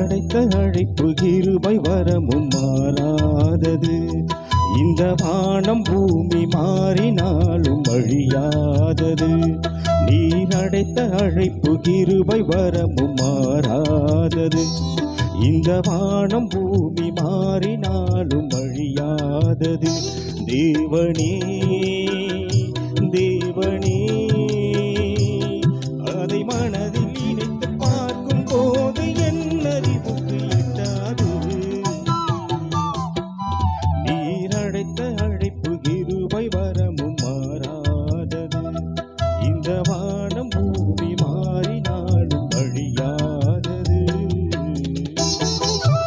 அடைத்த அழைப்பு கிருபை வரமும் மாறாதது. இந்த வானம் பூமி மாறினாலும் அழியாதது. நீர் அடைத்த அழைப்பு கிருபை வரமும் மாறாதது. இந்த வானம் பூமி மாறினாலும் அழியாதது. தேவனே